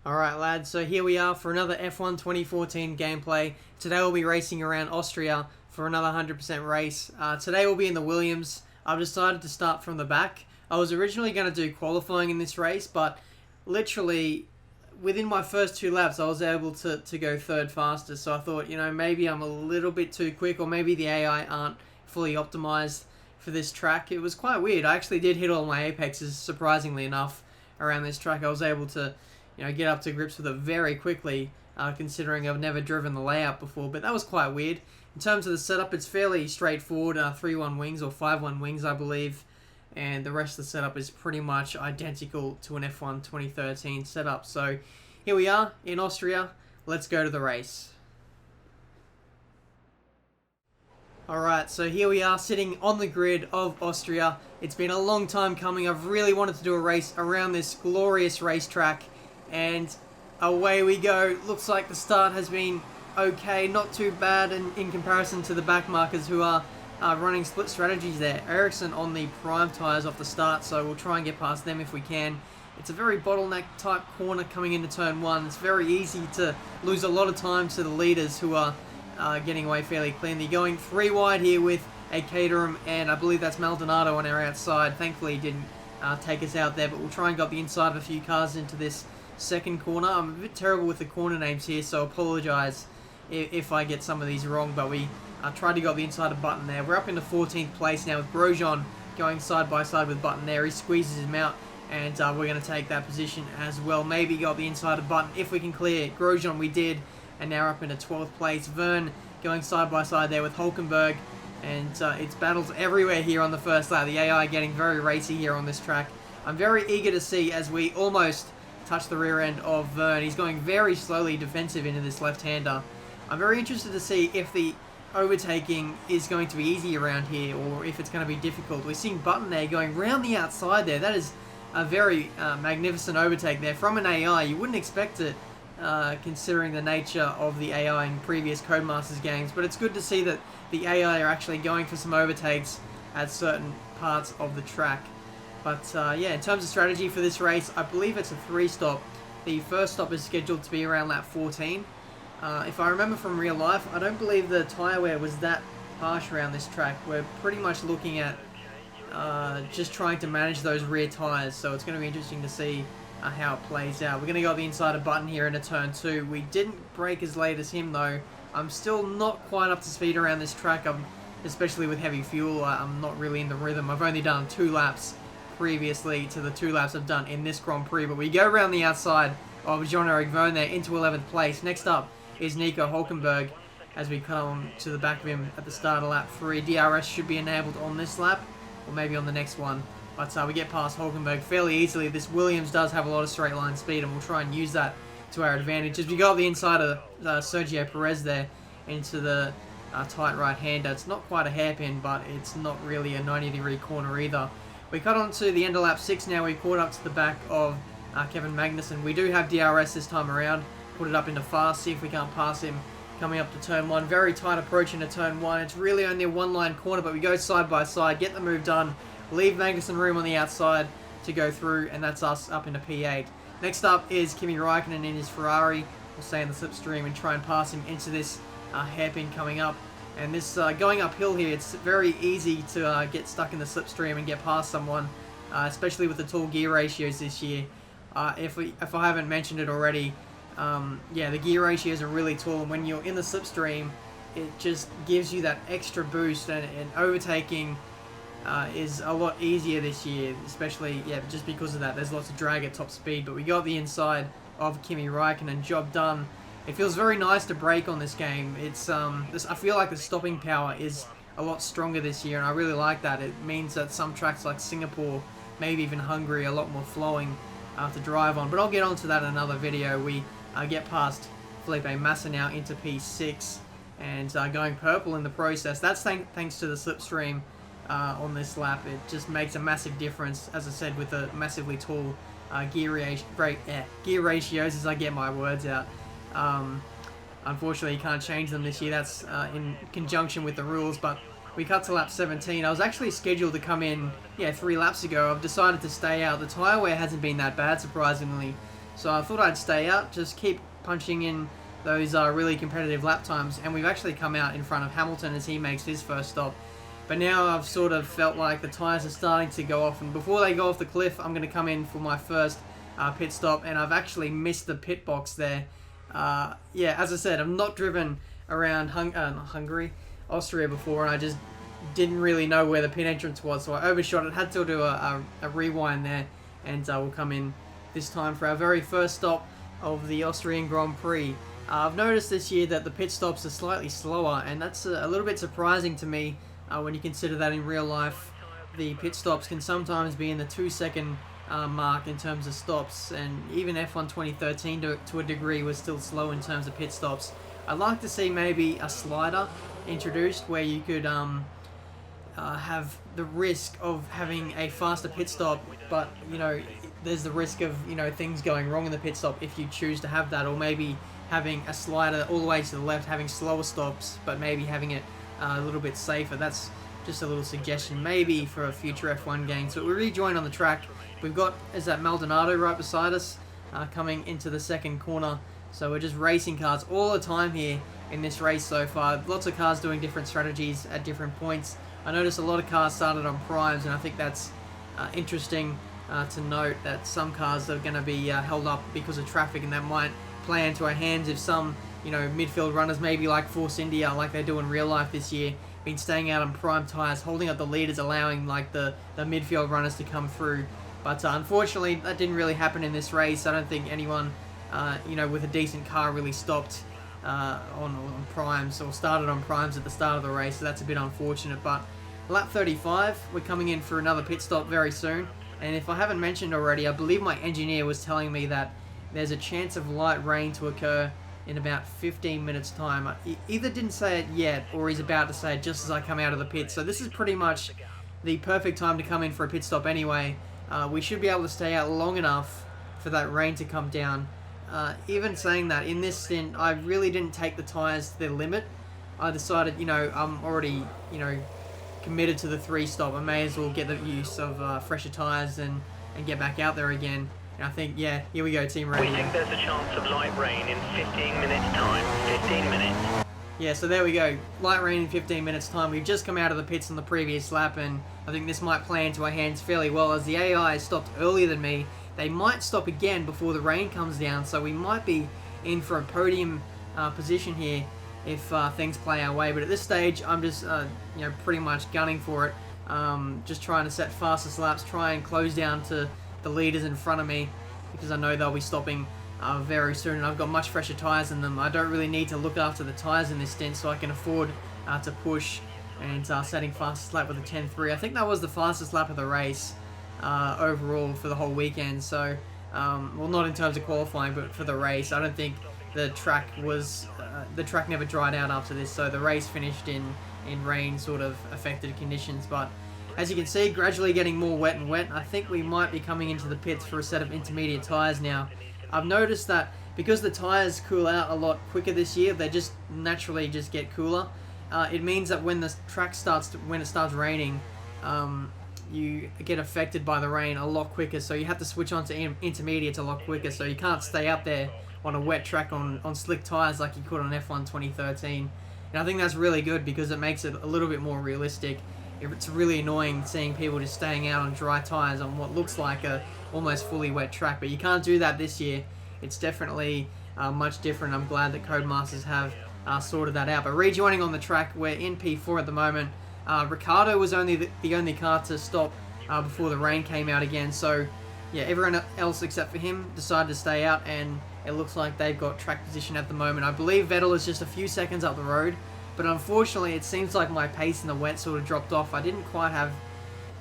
Alright lads, so here we are for another F1 2014 gameplay. Today we'll be racing around Austria for another 100% race. Today we'll be in the Williams. I've decided to start from the back. I was originally going to do qualifying in this race, but literally within my first 2 laps I was able to go third fastest. So I thought, maybe I'm a little bit too quick, or maybe the AI aren't fully optimized for this track. It was quite weird. I actually did hit all my apexes, surprisingly enough, around this track. I was able to get up to grips with it very quickly, considering I've never driven the layout before, but that was quite weird. In terms of the setup, it's fairly straightforward, 3-1 wings or 5-1 wings, I believe, and the rest of the setup is pretty much identical to an F1 2013 setup. So here we are in Austria. Let's go to the race. Alright, so here we are sitting on the grid of Austria. It's been a long time coming. I've really wanted to do a race around this glorious racetrack. And away we go. Looks like the start has been okay, not too bad in comparison to the back markers who are running split strategies there. Ericsson on the prime tyres off the start, so we'll try and get past them if we can. It's a very bottleneck type corner coming into turn 1. It's very easy to lose a lot of time to the leaders who are getting away fairly cleanly. Going 3 wide here with a Caterham, and I believe that's Maldonado on our outside. Thankfully he didn't take us out there, but we'll try and get the inside of a few cars into this second corner. I'm a bit terrible with the corner names here, so apologise if I get some of these wrong, but we tried to go the inside of Button there. We're up into 14th place now with Grosjean going side by side with Button there. He squeezes him out, and we're going to take that position as well. Maybe go the inside of Button if we can clear Grosjean. We did, and now we're up into 12th place. Verne going side by side there with Hulkenberg, and it's battles everywhere here on the first lap. The AI getting very racy here on this track. I'm very eager to see as we almost touch the rear end of Verne. He's going very slowly defensive into this left-hander. I'm very interested to see if the overtaking is going to be easy around here, or if it's going to be difficult. We're seeing Button there going round the outside there. That is a very magnificent overtake there from an AI. You wouldn't expect it, considering the nature of the AI in previous Codemasters games, but it's good to see that the AI are actually going for some overtakes at certain parts of the track. But yeah, in terms of strategy for this race, I believe it's a 3-stop. The first stop is scheduled to be around lap 14. If I remember from real life, I don't believe the tyre wear was that harsh around this track. We're pretty much looking at just trying to manage those rear tyres, so it's going to be interesting to see how it plays out. We're going to go the inside of Button here into turn 2. We didn't brake as late as him though. I'm still not quite up to speed around this track, especially with heavy fuel. I'm not really in the rhythm. I've only done 2 laps previously to the 2 laps I've done in this Grand Prix, but we go around the outside of Jean-Eric Verne there into 11th place. Next up is Nico Hulkenberg as we come to the back of him at the start of lap 3. DRS should be enabled on this lap, or maybe on the next one, but we get past Hulkenberg fairly easily. This Williams does have a lot of straight line speed, and we'll try and use that to our advantage as we go up the inside of Sergio Perez there into the tight right-hander. It's not quite a hairpin, but it's not really a 90-degree corner either. We cut on to the end of lap 6 now. We caught up to the back of Kevin Magnussen. We do have DRS this time around. Put it up into fast, see if we can't pass him coming up to turn 1. Very tight approach into turn 1. It's really only a 1-line corner, but we go side by side, get the move done, leave Magnussen room on the outside to go through, and that's us up into P8. Next up is Kimi Räikkönen in his Ferrari. We'll stay in the slipstream and try and pass him into this hairpin coming up. And this going uphill here, it's very easy to get stuck in the slipstream and get past someone, especially with the tall gear ratios this year. If I haven't mentioned it already, yeah, the gear ratios are really tall, and when you're in the slipstream, it just gives you that extra boost, and overtaking is a lot easier this year, especially, yeah, just because of that. There's lots of drag at top speed, but we got the inside of Kimi Räikkönen, job done. It feels very nice to brake on this game. It's I feel like the stopping power is a lot stronger this year, and I really like that. It means that some tracks like Singapore, maybe even Hungary, are a lot more flowing to drive on. But I'll get onto that in another video. We get past Felipe Massa now into P6, and going purple in the process. That's thanks to the slipstream on this lap. It just makes a massive difference, as I said, with the massively tall gear ratios, as I get my words out. Unfortunately, you can't change them this year. That's in conjunction with the rules, but we cut to lap 17. I was actually scheduled to come in, 3 laps ago. I've decided to stay out. The tyre wear hasn't been that bad, surprisingly. So I thought I'd stay out, just keep punching in those really competitive lap times, and we've actually come out in front of Hamilton as he makes his first stop. But now I've sort of felt like the tyres are starting to go off, and before they go off the cliff, I'm going to come in for my first pit stop, and I've actually missed the pit box there. Yeah, as I said, I've not driven around Austria before, and I just didn't really know where the pit entrance was, so I overshot it, had to do a rewind there, and we'll come in this time for our very first stop of the Austrian Grand Prix. I've noticed this year that the pit stops are slightly slower, and that's a little bit surprising to me when you consider that in real life the pit stops can sometimes be in the 2-second mark in terms of stops, and even F1 2013 to a degree was still slow in terms of pit stops. I'd like to see maybe a slider introduced where you could have the risk of having a faster pit stop, but there's the risk of things going wrong in the pit stop if you choose to have that, or maybe having a slider all the way to the left, having slower stops, but maybe having it a little bit safer. That's just a little suggestion maybe for a future F1 game. So we rejoin on the track. We've got that Maldonado right beside us coming into the second corner. So we're just racing cars all the time here in this race so far. Lots of cars doing different strategies at different points. I noticed a lot of cars started on primes, and I think that's interesting to note that some cars are going to be held up because of traffic, and that might play into our hands if some midfield runners, maybe like Force India, like they do in real life this year, been staying out on prime tyres, holding up the leaders, allowing like the midfield runners to come through. But unfortunately, that didn't really happen in this race. I don't think anyone with a decent car really stopped on primes or started on primes at the start of the race, so that's a bit unfortunate. But lap 35, we're coming in for another pit stop very soon, and if I haven't mentioned already, I believe my engineer was telling me that there's a chance of light rain to occur in about 15 minutes time. He either didn't say it yet, or he's about to say it just as I come out of the pit, so this is pretty much the perfect time to come in for a pit stop anyway. We should be able to stay out long enough for that rain to come down. Even saying that, in this stint, I really didn't take the tyres to their limit. I decided, I'm already, committed to the 3-stop. I may as well get the use of fresher tyres and get back out there again. And I think, yeah, here we go, team radio. We think there's a chance of light rain in 15 minutes time. 15 minutes. Yeah, so there we go. Light rain in 15 minutes time. We've just come out of the pits on the previous lap, and I think this might play into our hands fairly well. As the AI stopped earlier than me, they might stop again before the rain comes down, so we might be in for a podium position here if things play our way. But at this stage, I'm just pretty much gunning for it. Just trying to set fastest laps, try and close down to the leaders in front of me, because I know they'll be stopping very soon, and I've got much fresher tyres in them. I don't really need to look after the tyres in this stint, so I can afford to push, and setting fastest lap with a 10.3. I think that was the fastest lap of the race overall for the whole weekend. So well, not in terms of qualifying, but for the race. I don't think the track was the track never dried out after this, so the race finished in rain sort of affected conditions. But as you can see, gradually getting more wet and wet. I think we might be coming into the pits for a set of intermediate tyres now. I've noticed that because the tyres cool out a lot quicker this year, they just naturally just get cooler. It means that when the track starts raining, you get affected by the rain a lot quicker, so you have to switch on to intermediates a lot quicker, so you can't stay up there on a wet track on slick tyres like you could on F1 2013. And I think that's really good because it makes it a little bit more realistic. It's really annoying seeing people just staying out on dry tyres on what looks like a almost fully wet track, but you can't do that this year. It's definitely much different. I'm glad that Codemasters have sorted that out. But rejoining on the track, we're in P4 at the moment. Ricciardo was only the only car to stop before the rain came out again, so yeah, everyone else except for him decided to stay out, and it looks like they've got track position at the moment. I believe Vettel is just a few seconds up the road, but unfortunately it seems like my pace in the wet sort of dropped off. I didn't quite have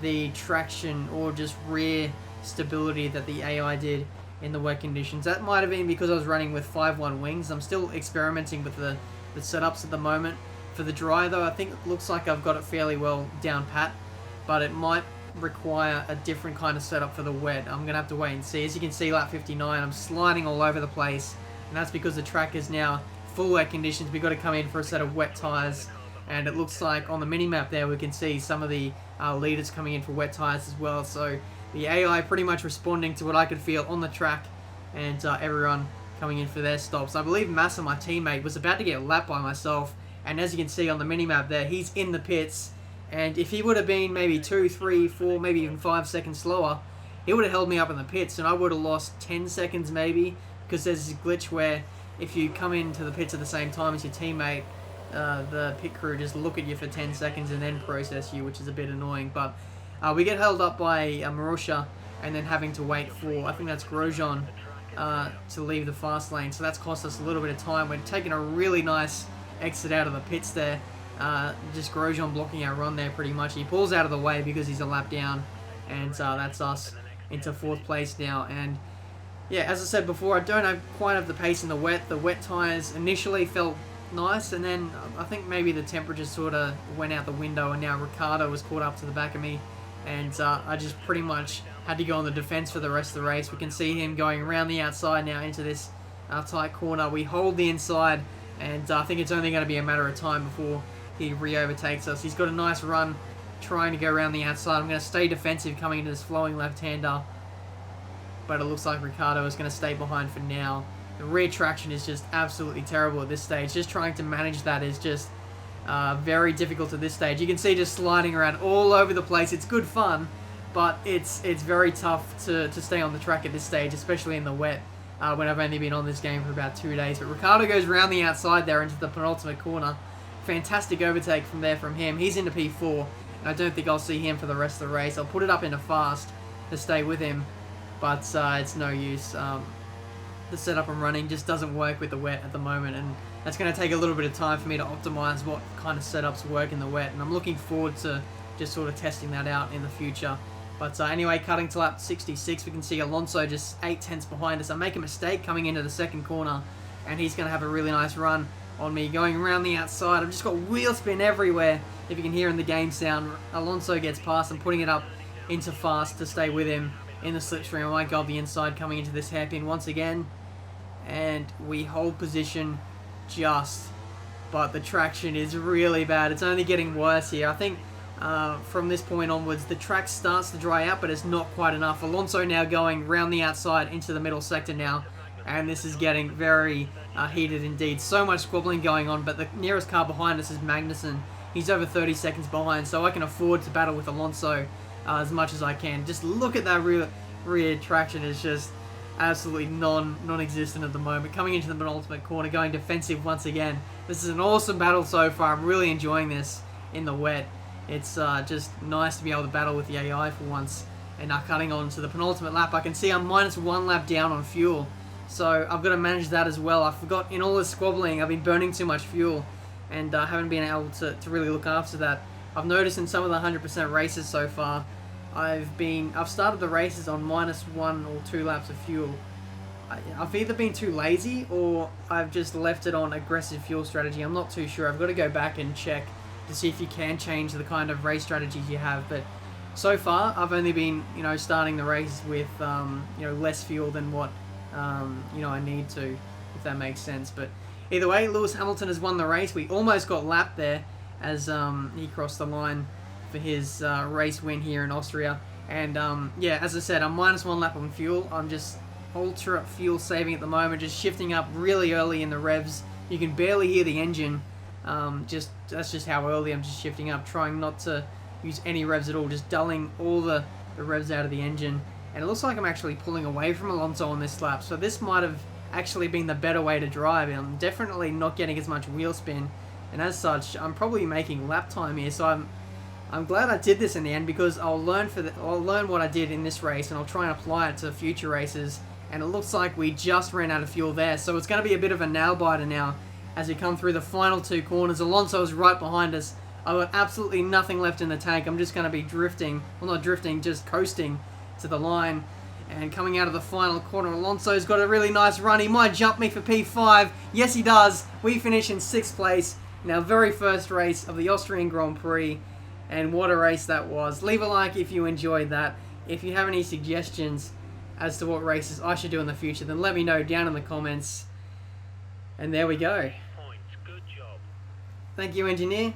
the traction or just rear stability that the AI did in the wet conditions. That might have been because I was running with 5.1 wings. I'm still experimenting with the setups at the moment. For the dry though, I think it looks like I've got it fairly well down pat, but it might require a different kind of setup for the wet. I'm going to have to wait and see. As you can see, lap 59, I'm sliding all over the place, and that's because the track is now full wet conditions. We've got to come in for a set of wet tyres, and it looks like on the mini-map there we can see some of the leaders coming in for wet tyres as well. So the AI pretty much responding to what I could feel on the track and everyone coming in for their stops. I believe Massa, my teammate, was about to get lapped by myself, and as you can see on the minimap there, he's in the pits, and if he would have been maybe 2, 3, 4, maybe even 5 seconds slower, he would have held me up in the pits, and I would have lost 10 seconds maybe, because there's this glitch where if you come into the pits at the same time as your teammate, the pit crew just look at you for 10 seconds and then process you, which is a bit annoying. But we get held up by Marussia, and then having to wait for, I think that's Grosjean, to leave the fast lane. So that's cost us a little bit of time. We're taking a really nice exit out of the pits there. Just Grosjean blocking our run there pretty much. He pulls out of the way because he's a lap down, and that's us into 4th place now. And yeah, as I said before, I don't quite have the pace in the wet. The wet tyres initially felt nice, and then I think maybe the temperature sort of went out the window, and now Ricciardo was caught up to the back of me, and I just pretty much had to go on the defense for the rest of the race. We can see him going around the outside now into this tight corner. We hold the inside, and I think it's only going to be a matter of time before he re-overtakes us. He's got a nice run trying to go around the outside. I'm going to stay defensive coming into this flowing left-hander, but it looks like Ricciardo is going to stay behind for now. The rear traction is just absolutely terrible at this stage. Just trying to manage that is just very difficult at this stage. You can see just sliding around all over the place. It's good fun, but it's very tough to stay on the track at this stage, especially in the wet, when I've only been on this game for about 2 days. But Ricciardo goes around the outside there into the penultimate corner. Fantastic overtake from there from him. He's into P4, and I don't think I'll see him for the rest of the race. I'll put it up into fast to stay with him, but it's no use. The setup I'm running just doesn't work with the wet at the moment, and that's going to take a little bit of time for me to optimize what kind of setups work in the wet, and I'm looking forward to just sort of testing that out in the future. But anyway, cutting to lap 66, we can see Alonso just 8 tenths behind us. I make a mistake coming into the second corner, and he's going to have a really nice run on me going around the outside. I've just got wheel spin everywhere, if you can hear in the game sound. Alonso gets past. I'm putting it up into fast to stay with him in the slipstream. I might go up the inside coming into this hairpin once again, and we hold position just, but the traction is really bad. It's only getting worse here. I think from this point onwards the track starts to dry out, but it's not quite enough. Alonso now going round the outside into the middle sector now, and this is getting very heated indeed. So much squabbling going on, but the nearest car behind us is Magnussen. He's over 30 seconds behind, so I can afford to battle with Alonso as much as I can. Just look at that rear traction. Is just absolutely non-existent at the moment. Coming into the penultimate corner, going defensive once again. This is an awesome battle so far. I'm really enjoying this in the wet. It's just nice to be able to battle with the AI for once. And now cutting on to the penultimate lap, I can see I'm -1 lap down on fuel. So I've got to manage that as well. I forgot, in all this squabbling, I've been burning too much fuel, and haven't been able to really look after that. I've noticed in some of the 100% races so far, I've started the races on -1 or 2 laps of fuel. I've either been too lazy or I've just left it on aggressive fuel strategy. I'm not too sure. I've got to go back and check to see if you can change the kind of race strategies you have. But so far, I've only been, starting the race with, less fuel than what, I need to, if that makes sense. But either way, Lewis Hamilton has won the race. We almost got lapped there as he crossed the line for his race win here in Austria. And as I said, I'm -1 lap on fuel. I'm just ultra fuel saving at the moment, just shifting up really early in the revs. You can barely hear the engine. That's just how early I'm just shifting up, trying not to use any revs at all, just dulling all the revs out of the engine. And it looks like I'm actually pulling away from Alonso on this lap, so this might have actually been the better way to drive. I'm definitely not getting as much wheel spin, and as such, I'm probably making lap time here. So I'm glad I did this in the end, because I'll learn what I did in this race, and I'll try and apply it to future races. And it looks like we just ran out of fuel there, so it's going to be a bit of a nail biter now as we come through the final 2 corners. Alonso's right behind us. I've got absolutely nothing left in the tank. I'm just going to be drifting, well, not drifting, just coasting to the line. And coming out of the final corner, Alonso's got a really nice run. He might jump me for P5. Yes, he does. We finish in 6th place in our very first race of the Austrian Grand Prix. And what a race that was. Leave a like if you enjoyed that. If you have any suggestions as to what races I should do in the future, then let me know down in the comments. And there we go. Good job. Thank you, engineer.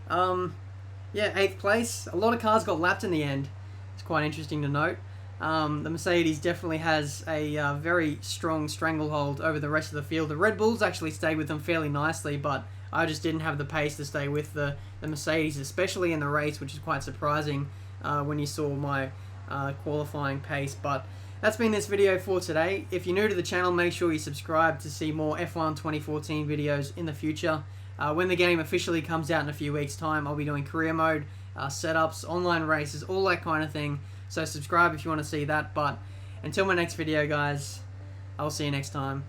8th place. A lot of cars got lapped in the end. It's quite interesting to note. The Mercedes definitely has a very strong stranglehold over the rest of the field. The Red Bulls actually stayed with them fairly nicely, but I just didn't have the pace to stay with the Mercedes, especially in the race, which is quite surprising when you saw my qualifying pace. But that's been this video for today. If you're new to the channel, make sure you subscribe to see more F1 2014 videos in the future. When the game officially comes out in a few weeks' time, I'll be doing career mode, setups, online races, all that kind of thing. So subscribe if you want to see that. But until my next video, guys, I'll see you next time.